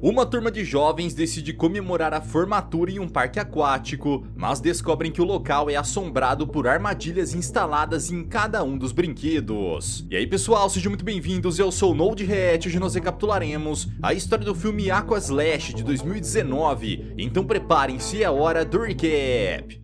Uma turma de jovens decide comemorar a formatura em um parque aquático, mas descobrem que o local é assombrado por armadilhas instaladas em cada um dos brinquedos. E aí pessoal, sejam muito bem-vindos, eu sou o NoldRet e hoje nós recapitularemos a história do filme Aqua Slash de 2019, então preparem-se, é hora do recap.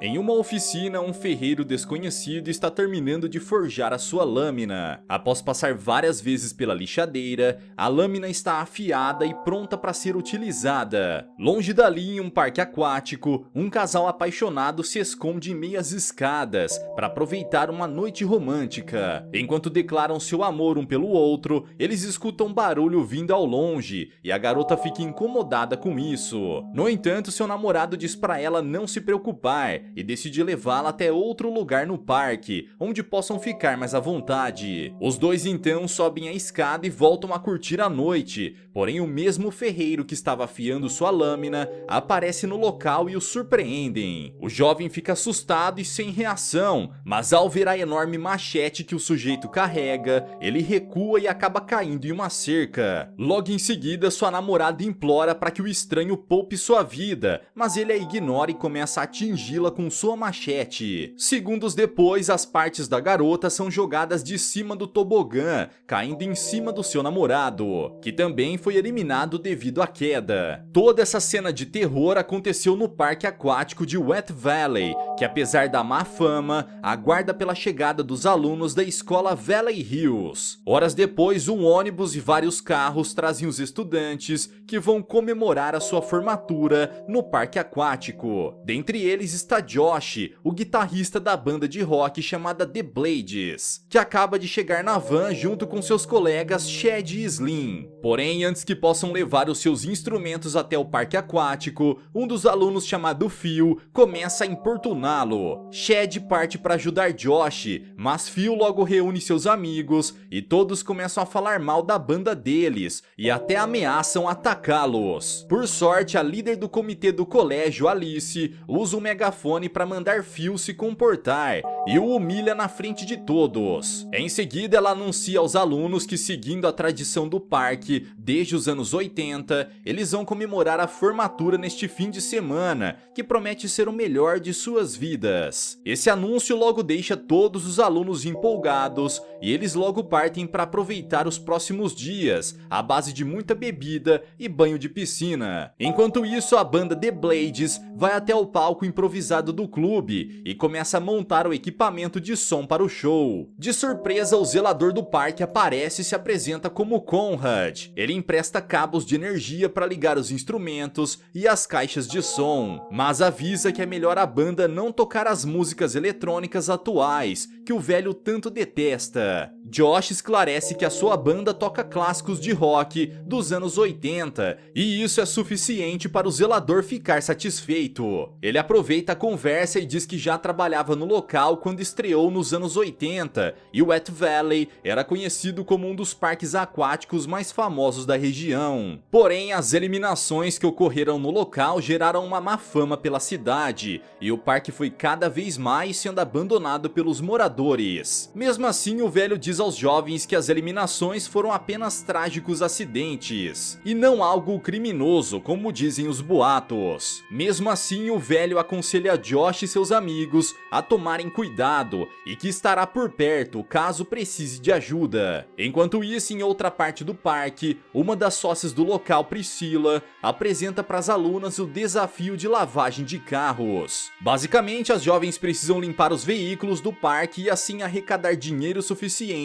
Em uma oficina, um ferreiro desconhecido está terminando de forjar a sua lâmina. Após passar várias vezes pela lixadeira, a lâmina está afiada e pronta para ser utilizada. Longe dali, em um parque aquático, um casal apaixonado se esconde em meias escadas para aproveitar uma noite romântica. Enquanto declaram seu amor um pelo outro, eles escutam barulho vindo ao longe e a garota fica incomodada com isso. No entanto, seu namorado diz para ela não se preocupar e decide levá-la até outro lugar no parque, onde possam ficar mais à vontade. Os dois então sobem a escada e voltam a curtir a noite, porém o mesmo ferreiro que estava afiando sua lâmina aparece no local e o surpreendem. O jovem fica assustado e sem reação, mas ao ver a enorme machete que o sujeito carrega, ele recua e acaba caindo em uma cerca. Logo em seguida, sua namorada implora para que o estranho poupe sua vida, mas ele a ignora e começa a atingi-la com sua machete. Segundos depois, as partes da garota são jogadas de cima do tobogã, caindo em cima do seu namorado, que também foi eliminado devido à queda. Toda essa cena de terror aconteceu no parque aquático de Wet Valley, que apesar da má fama, aguarda pela chegada dos alunos da escola Valley Hills. Horas depois, um ônibus e vários carros trazem os estudantes que vão comemorar a sua formatura no parque aquático. Dentre eles está Josh, o guitarrista da banda de rock chamada The Blades, que acaba de chegar na van junto com seus colegas Chad e Slim. Porém, antes que possam levar os seus instrumentos até o parque aquático, um dos alunos chamado Phil começa a importuná-lo. Chad parte para ajudar Josh, mas Phil logo reúne seus amigos e todos começam a falar mal da banda deles e até ameaçam atacá-los. Por sorte, a líder do comitê do colégio, Alice, usa um megafone para mandar Phil se comportar e o humilha na frente de todos. Em seguida, ela anuncia aos alunos que, seguindo a tradição do parque desde os anos 80, eles vão comemorar a formatura neste fim de semana, que promete ser o melhor de suas vidas. Esse anúncio logo deixa todos os alunos empolgados e eles logo partem para aproveitar os próximos dias, à base de muita bebida e banho de piscina. Enquanto isso, a banda The Blades vai até o palco improvisado do clube e começa a montar o equipamento de som para o show. De surpresa, o zelador do parque aparece e se apresenta como Conrad. Ele empresta cabos de energia para ligar os instrumentos e as caixas de som, mas avisa que é melhor a banda não tocar as músicas eletrônicas atuais, que o velho tanto detesta. Josh esclarece que a sua banda toca clássicos de rock dos anos 80 e isso é suficiente para o zelador ficar satisfeito. Ele aproveita a conversa e diz que já trabalhava no local quando estreou nos anos 80 e Wet Valley era conhecido como um dos parques aquáticos mais famosos da região. Porém, as eliminações que ocorreram no local geraram uma má fama pela cidade e o parque foi cada vez mais sendo abandonado pelos moradores. Mesmo assim, o velho diz aos jovens que as eliminações foram apenas trágicos acidentes e não algo criminoso, como dizem os boatos. Mesmo assim, o velho aconselha Josh e seus amigos a tomarem cuidado e que estará por perto caso precise de ajuda. Enquanto isso, em outra parte do parque, uma das sócias do local, Priscila, apresenta para as alunas o desafio de lavagem de carros. Basicamente, as jovens precisam limpar os veículos do parque e assim arrecadar dinheiro suficiente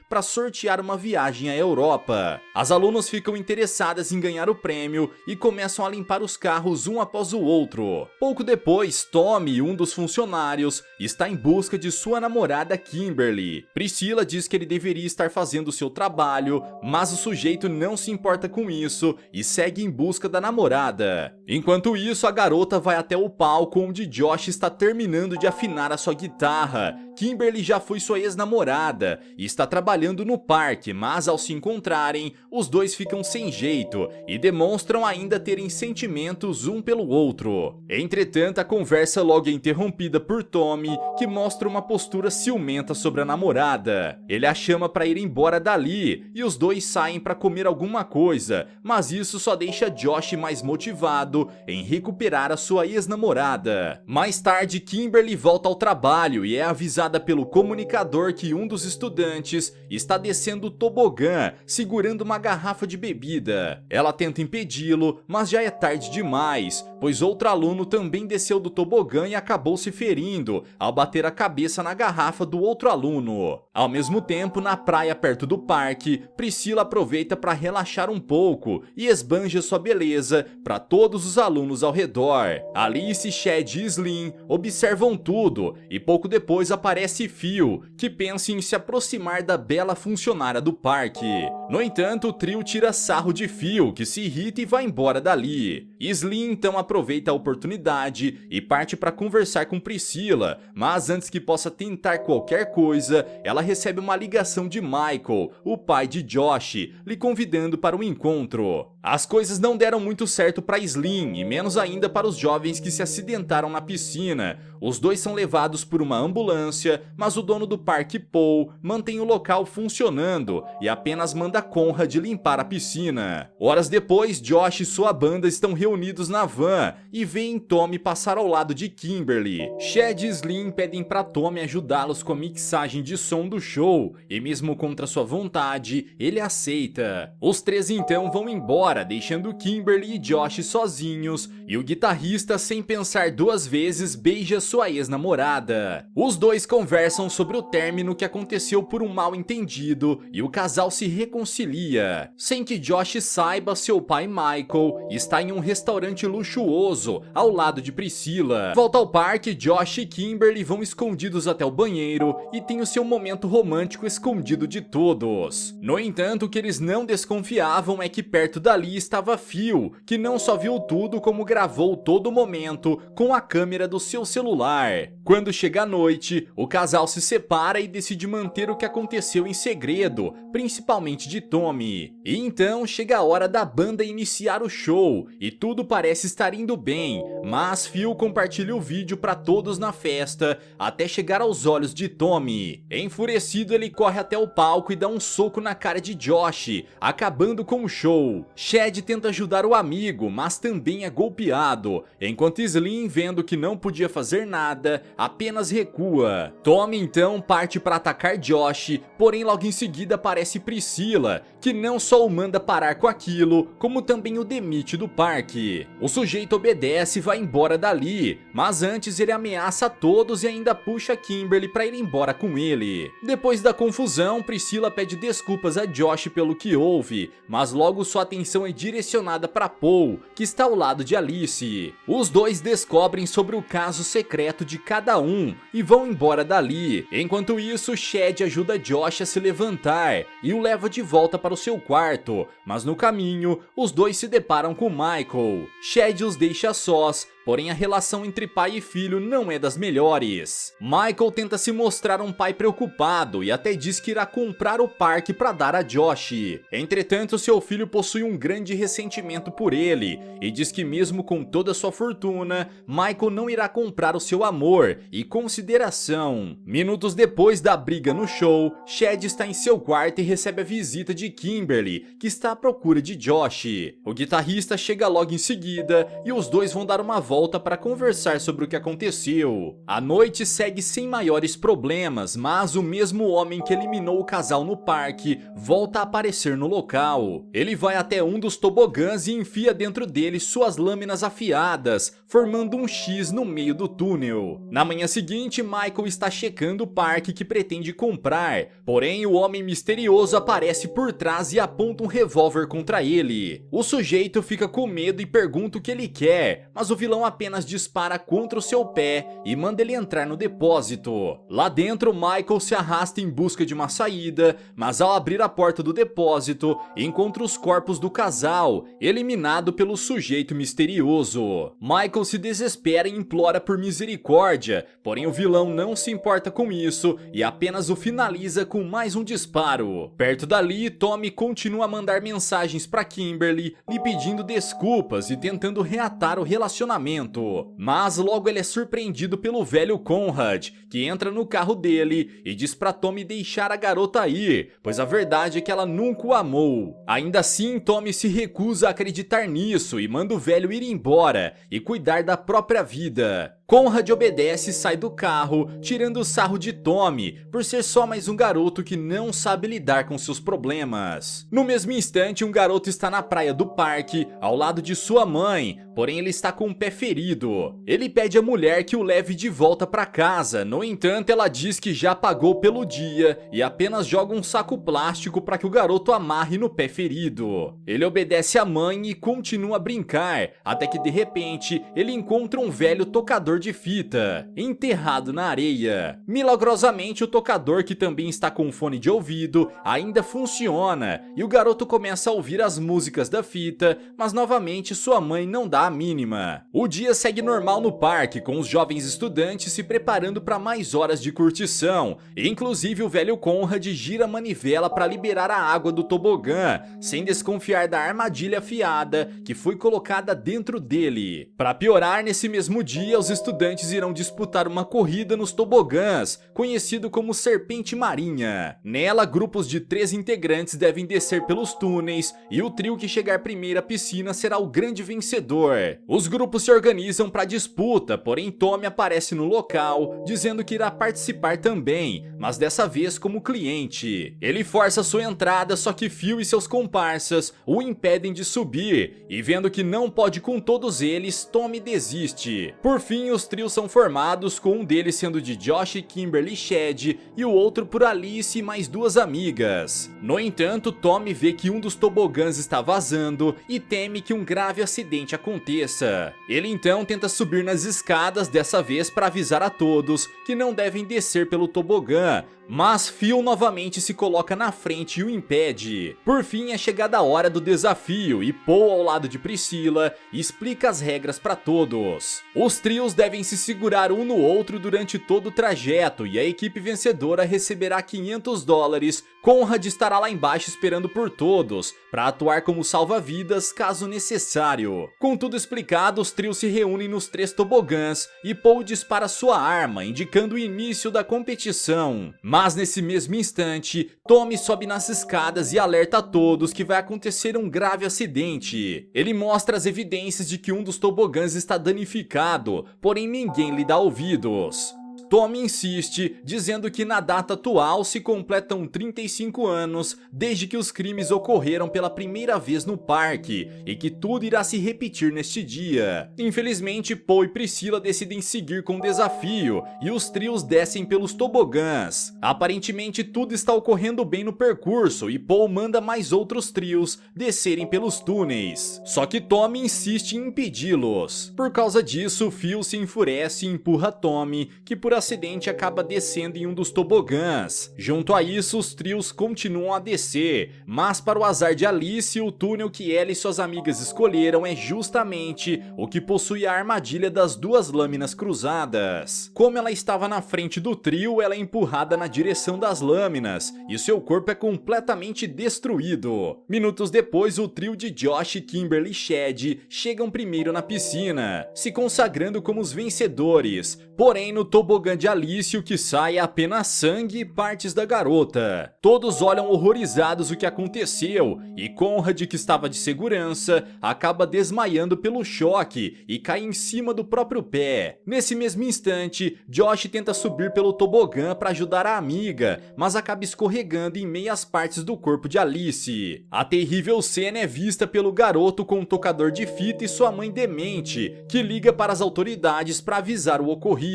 para sortear uma viagem à Europa. As alunas ficam interessadas em ganhar o prêmio e começam a limpar os carros um após o outro. Pouco depois, Tommy, um dos funcionários, está em busca de sua namorada Kimberly. Priscila diz que ele deveria estar fazendo seu trabalho, mas o sujeito não se importa com isso e segue em busca da namorada. Enquanto isso, a garota vai até o palco onde Josh está terminando de afinar a sua guitarra. Kimberly já foi sua ex-namorada e está trabalhando no parque, mas ao se encontrarem, os dois ficam sem jeito e demonstram ainda terem sentimentos um pelo outro. Entretanto, a conversa logo é interrompida por Tommy, que mostra uma postura ciumenta sobre a namorada. Ele a chama para ir embora dali e os dois saem para comer alguma coisa, mas isso só deixa Josh mais motivado em recuperar a sua ex-namorada. Mais tarde, Kimberly volta ao trabalho e é avisada pelo comunicador que um dos estudantes está descendo o tobogã segurando uma garrafa de bebida. Ela tenta impedi-lo, mas já é tarde demais, pois outro aluno também desceu do tobogã e acabou se ferindo ao bater a cabeça na garrafa do outro aluno. Ao mesmo tempo, na praia perto do parque, Priscila aproveita para relaxar um pouco e esbanja sua beleza para todos os alunos ao redor. Alice, Chad e Slim observam tudo e pouco depois aparece Phil, que pensa em se aproximar da bela funcionária do parque. No entanto, o trio tira sarro de Phil, que se irrita e vai embora dali. Slim então aproveita a oportunidade e parte para conversar com Priscila, mas antes que possa tentar qualquer coisa, ela recebe uma ligação de Michael, o pai de Josh, lhe convidando para um encontro. As coisas não deram muito certo para Slim e menos ainda para os jovens que se acidentaram na piscina. Os dois são levados por uma ambulância, mas o dono do parque, Paul, mantém o local funcionando e apenas manda Conrad limpar a piscina. Horas depois, Josh e sua banda estão reunidos na van e veem Tommy passar ao lado de Kimberly. Chad e Slim pedem para Tommy ajudá-los com a mixagem de som do show e mesmo contra sua vontade, ele aceita. Os três então vão embora, deixando Kimberly e Josh sozinhos e o guitarrista, sem pensar duas vezes, beija sua ex-namorada. Os dois conversam sobre o término que aconteceu por um mal-entendido e o casal se reconcilia. Sem que Josh saiba, seu pai Michael está em um restaurante luxuoso ao lado de Priscila. Volta ao parque, Josh e Kimberly vão escondidos até o banheiro e tem o seu momento romântico escondido de todos. No entanto, o que eles não desconfiavam é que perto dali estava Phil, que não só viu tudo como gravou todo o momento com a câmera do seu celular. Quando chega a noite, o casal se separa e decide manter o que aconteceu em segredo, principalmente de Tommy. E então chega a hora da banda iniciar o show e tudo parece estar indo bem, mas Phil compartilha o vídeo para todos na festa até chegar aos olhos de Tommy. Enfurecido, ele corre até o palco e dá um soco na cara de Josh, acabando com o show. Chad tenta ajudar o amigo, mas também é golpeado, enquanto Slim, vendo que não podia fazer nada, apenas recua. Tommy então parte para atacar Josh, porém logo em seguida aparece Priscila, que não só o manda parar com aquilo, como também o demite do parque. O sujeito obedece e vai embora dali, mas antes ele ameaça a todos e ainda puxa Kimberly para ir embora com ele. Depois da confusão, Priscila pede desculpas a Josh pelo que houve, mas logo sua atenção é direcionada para Paul, que está ao lado de Alice. Os dois descobrem sobre o caso secreto de cada um e vão embora dali. Enquanto isso, Chad ajuda Josh a se levantar e o leva de volta para o seu quarto, mas no caminho, os dois se deparam com Michael. Chad os deixa sós, porém a relação entre pai e filho não é das melhores. Michael tenta se mostrar um pai preocupado e até diz que irá comprar o parque para dar a Josh. Entretanto, seu filho possui um grande ressentimento por ele e diz que mesmo com toda sua fortuna, Michael não irá comprar o seu amor e consideração. Minutos depois da briga no show, Chad está em seu quarto e recebe a visita de Kimberly, que está à procura de Josh. O guitarrista chega logo em seguida e os dois vão dar uma volta para conversar sobre o que aconteceu. A noite segue sem maiores problemas, mas o mesmo homem que eliminou o casal no parque volta a aparecer no local. Ele vai até um dos tobogãs e enfia dentro dele suas lâminas afiadas, formando um X no meio do túnel. Na manhã seguinte, Michael está checando o parque que pretende comprar, porém o homem misterioso aparece por trás e aponta um revólver contra ele. O sujeito fica com medo e pergunta o que ele quer, mas o vilão apenas dispara contra o seu pé e manda ele entrar no depósito. Lá dentro, Michael se arrasta em busca de uma saída, mas ao abrir a porta do depósito, encontra os corpos do casal, eliminado pelo sujeito misterioso. Michael se desespera e implora por misericórdia, porém o vilão não se importa com isso e apenas o finaliza com mais um disparo. Perto dali, Tommy continua a mandar mensagens para Kimberly, lhe pedindo desculpas e tentando reatar o relacionamento. Mas logo ele é surpreendido pelo velho Conrad, que entra no carro dele e diz para Tommy deixar a garota ir, pois a verdade é que ela nunca o amou. Ainda assim, Tommy se recusa a acreditar nisso e manda o velho ir embora e cuidar da própria vida. Conrad obedece e sai do carro, tirando o sarro de Tommy por ser só mais um garoto que não sabe lidar com seus problemas. No mesmo instante, um garoto está na praia do parque, ao lado de sua mãe, porém ele está com o pé ferido. Ele pede à mulher que o leve de volta para casa, no entanto ela diz que já pagou pelo dia e apenas joga um saco plástico para que o garoto amarre no pé ferido. Ele obedece à mãe e continua a brincar, até que de repente ele encontra um velho tocador de fita, enterrado na areia. Milagrosamente, o tocador, que também está com um fone de ouvido, ainda funciona, e o garoto começa a ouvir as músicas da fita, mas novamente sua mãe não dá a mínima. O dia segue normal no parque, com os jovens estudantes se preparando para mais horas de curtição, e inclusive o velho Conrad gira a manivela para liberar a água do tobogã, sem desconfiar da armadilha afiada que foi colocada dentro dele. Para piorar, nesse mesmo dia, os estudantes irão disputar uma corrida nos tobogãs, conhecido como Serpente Marinha. Nela, grupos de 3 integrantes devem descer pelos túneis e o trio que chegar primeiro à piscina será o grande vencedor. Os grupos se organizam para a disputa, porém Tommy aparece no local, dizendo que irá participar também, mas dessa vez como cliente. Ele força sua entrada, só que Phil e seus comparsas o impedem de subir, e vendo que não pode com todos eles, Tommy desiste. Por fim, os trios são formados, com um deles sendo de Josh, Kimberly e Chad, e o outro por Alice e mais 2 amigas. No entanto, Tommy vê que um dos tobogãs está vazando e teme que um grave acidente aconteça. Ele então tenta subir nas escadas, dessa vez para avisar a todos que não devem descer pelo tobogã, mas Phil novamente se coloca na frente e o impede. Por fim, é chegada a hora do desafio e Paul, ao lado de Priscila, explica as regras para todos. Os trios devem se segurar um no outro durante todo o trajeto e a equipe vencedora receberá $500. Conrad estará lá embaixo esperando por todos, para atuar como salva-vidas caso necessário. Com tudo explicado, os trios se reúnem nos 3 tobogãs e Paul dispara sua arma, indicando o início da competição. Mas nesse mesmo instante, Tommy sobe nas escadas e alerta a todos que vai acontecer um grave acidente. Ele mostra as evidências de que um dos tobogãs está danificado, porém ninguém lhe dá ouvidos. Tommy insiste, dizendo que na data atual se completam 35 anos desde que os crimes ocorreram pela primeira vez no parque e que tudo irá se repetir neste dia. Infelizmente, Paul e Priscila decidem seguir com o desafio e os trios descem pelos tobogãs. Aparentemente tudo está ocorrendo bem no percurso e Paul manda mais outros trios descerem pelos túneis. Só que Tommy insiste em impedi-los. Por causa disso, Phil se enfurece e empurra Tommy, que por acidente acaba descendo em um dos tobogãs. Junto a isso, os trios continuam a descer, mas para o azar de Alice, o túnel que ela e suas amigas escolheram é justamente o que possui a armadilha das 2 lâminas cruzadas. Como ela estava na frente do trio, ela é empurrada na direção das lâminas e seu corpo é completamente destruído. Minutos depois, o trio de Josh, Kimberly e Chad chegam primeiro na piscina, se consagrando como os vencedores. Porém, no tobogã de Alice, o que sai é apenas sangue e partes da garota. Todos olham horrorizados o que aconteceu e Conrad, que estava de segurança, acaba desmaiando pelo choque e cai em cima do próprio pé. Nesse mesmo instante, Josh tenta subir pelo tobogã para ajudar a amiga, mas acaba escorregando em meias partes do corpo de Alice. A terrível cena é vista pelo garoto com um tocador de fita e sua mãe demente, que liga para as autoridades para avisar o ocorrido.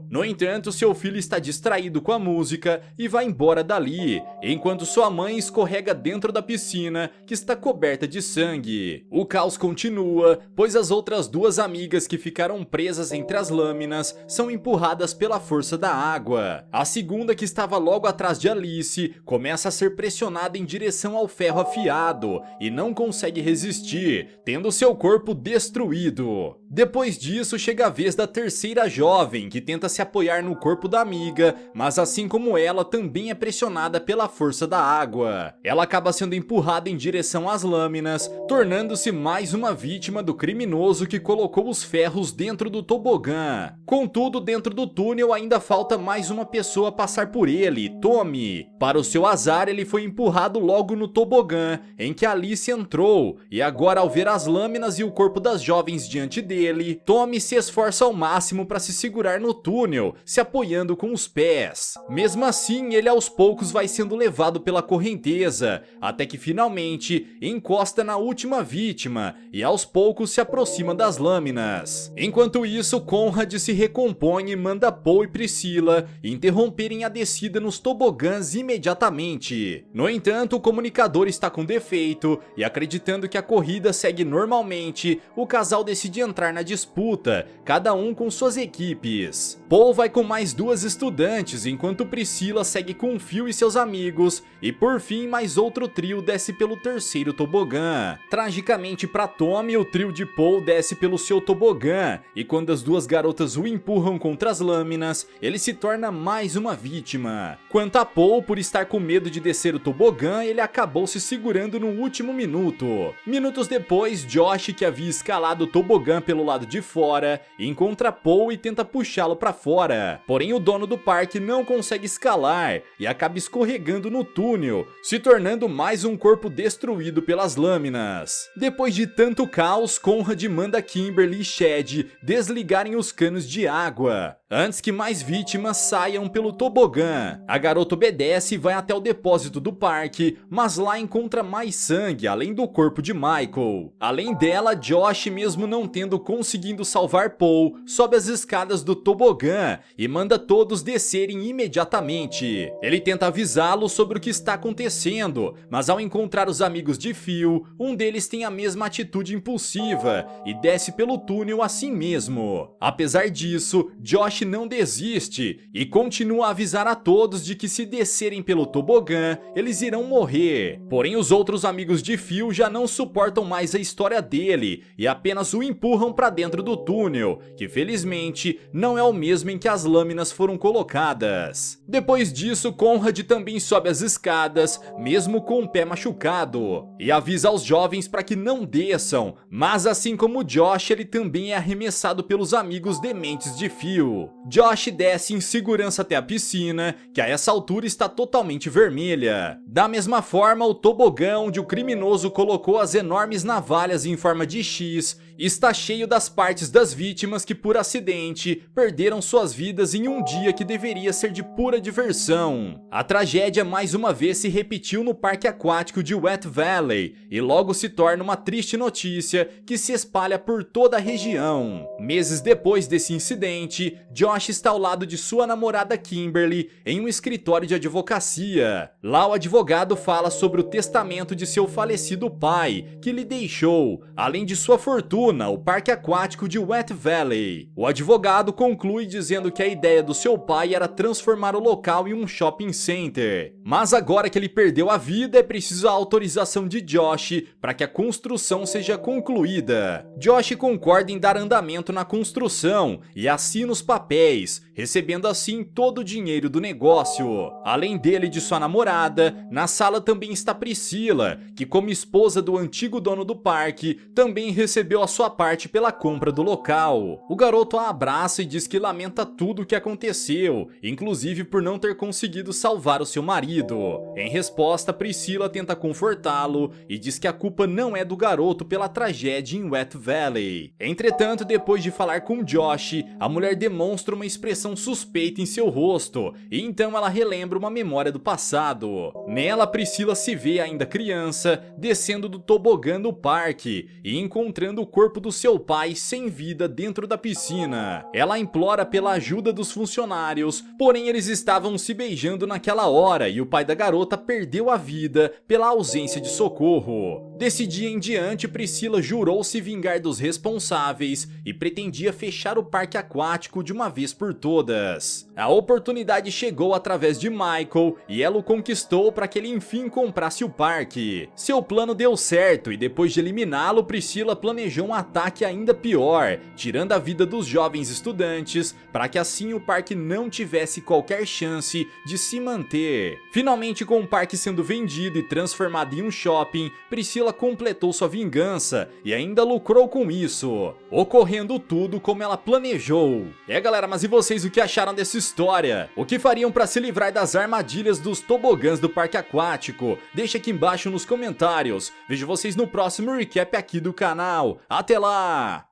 No entanto, seu filho está distraído com a música e vai embora dali, enquanto sua mãe escorrega dentro da piscina, que está coberta de sangue. O caos continua, pois as outras duas amigas que ficaram presas entre as lâminas são empurradas pela força da água. A segunda, que estava logo atrás de Alice, começa a ser pressionada em direção ao ferro afiado e não consegue resistir, tendo seu corpo destruído. Depois disso, chega a vez da terceira jovem, que tenta se apoiar no corpo da amiga, mas assim como ela, também é pressionada pela força da água. Ela acaba sendo empurrada em direção às lâminas, tornando-se mais uma vítima do criminoso que colocou os ferros dentro do tobogã. Contudo, dentro do túnel ainda falta mais uma pessoa passar por ele, Tommy. Para o seu azar, ele foi empurrado logo no tobogã, em que Alice entrou, e agora, ao ver as lâminas e o corpo das jovens diante dele, Tommy se esforça ao máximo para se segurar no túnel, se apoiando com os pés. Mesmo assim, ele aos poucos vai sendo levado pela correnteza, até que finalmente encosta na última vítima e aos poucos se aproxima das lâminas. Enquanto isso, Conrad se recompõe e manda Paul e Priscila interromperem a descida nos tobogãs imediatamente. No entanto, o comunicador está com defeito e, acreditando que a corrida segue normalmente, o casal decide entrar na disputa, cada um com suas equipes. Paul vai com mais duas estudantes, enquanto Priscila segue com Phil e seus amigos, e por fim mais outro trio desce pelo terceiro tobogã. Tragicamente para Tommy, o trio de Paul desce pelo seu tobogã, e quando as duas garotas o empurram contra as lâminas, ele se torna mais uma vítima. Quanto a Paul, por estar com medo de descer o tobogã, ele acabou se segurando no último minuto. Minutos depois, Josh, que havia escalado o tobogã pelo lado de fora, encontra Paul e tenta puxá-lo para fora. Porém, o dono do parque não consegue escalar e acaba escorregando no túnel, se tornando mais um corpo destruído pelas lâminas. Depois de tanto caos, Conrad manda Kimberly e Chad desligarem os canos de água, antes que mais vítimas saiam pelo tobogã. A garota obedece e vai até o depósito do parque, mas lá encontra mais sangue, além do corpo de Michael. Além dela, Josh, mesmo não tendo conseguido salvar Paul, sobe as escadas do tobogã e manda todos descerem imediatamente. Ele tenta avisá-lo sobre o que está acontecendo, mas ao encontrar os amigos de Phil, um deles tem a mesma atitude impulsiva e desce pelo túnel assim mesmo. Apesar disso, Josh não desiste e continua a avisar a todos de que se descerem pelo tobogã, eles irão morrer. Porém, os outros amigos de Phil já não suportam mais a história dele e apenas o empurram para dentro do túnel, que felizmente não é o mesmo em que as lâminas foram colocadas. Depois disso, Conrad também sobe as escadas, mesmo com o pé machucado, e avisa aos jovens para que não desçam, mas assim como Josh, ele também é arremessado pelos amigos dementes de Phil. Josh desce em segurança até a piscina, que a essa altura está totalmente vermelha. Da mesma forma, o tobogã onde o criminoso colocou as enormes navalhas em forma de X está cheio das partes das vítimas que, por acidente, perderam suas vidas em um dia que deveria ser de pura diversão. A tragédia mais uma vez se repetiu no parque aquático de Wet Valley e logo se torna uma triste notícia que se espalha por toda a região. Meses depois desse incidente, Josh está ao lado de sua namorada Kimberly em um escritório de advocacia. Lá o advogado fala sobre o testamento de seu falecido pai, que lhe deixou, além de sua fortuna, o parque aquático de Wet Valley. O advogado conclui dizendo que a ideia do seu pai era transformar o local em um shopping center. Mas agora que ele perdeu a vida, é preciso a autorização de Josh para que a construção seja concluída. Josh concorda em dar andamento na construção e assina os papéis, recebendo assim todo o dinheiro do negócio. Além dele e de sua namorada, na sala também está Priscila, que, como esposa do antigo dono do parque, também recebeu a sua parte pela compra do local. O garoto a abraça e diz que lamenta tudo o que aconteceu, inclusive por não ter conseguido salvar o seu marido. Em resposta, Priscila tenta confortá-lo e diz que a culpa não é do garoto pela tragédia em Wet Valley. Entretanto, depois de falar com Josh, a mulher demonstra uma expressão suspeita em seu rosto, e então ela relembra uma memória do passado. Nela, Priscila se vê ainda criança, descendo do tobogã no parque e encontrando o corpo do seu pai sem vida dentro da piscina. Ela implora pela ajuda dos funcionários, porém eles estavam se beijando naquela hora e o pai da garota perdeu a vida pela ausência de socorro. Desse dia em diante, Priscila jurou se vingar dos responsáveis e pretendia fechar o parque aquático de uma vez por todas. A oportunidade chegou através de Michael e ela o conquistou para que ele enfim comprasse o parque. Seu plano deu certo e depois de eliminá-lo, Priscila planejou um ataque ainda pior, tirando a vida dos jovens estudantes para que assim o parque não tivesse qualquer chance de se manter. Finalmente, com o parque sendo vendido e transformado em um shopping, Priscila completou sua vingança e ainda lucrou com isso, ocorrendo tudo como ela planejou. Galera, mas e vocês, o que acharam dessa história? O que fariam para se livrar das armadilhas dos tobogãs do parque aquático? Deixa aqui embaixo nos comentários. Vejo vocês no próximo recap aqui do canal. Até lá!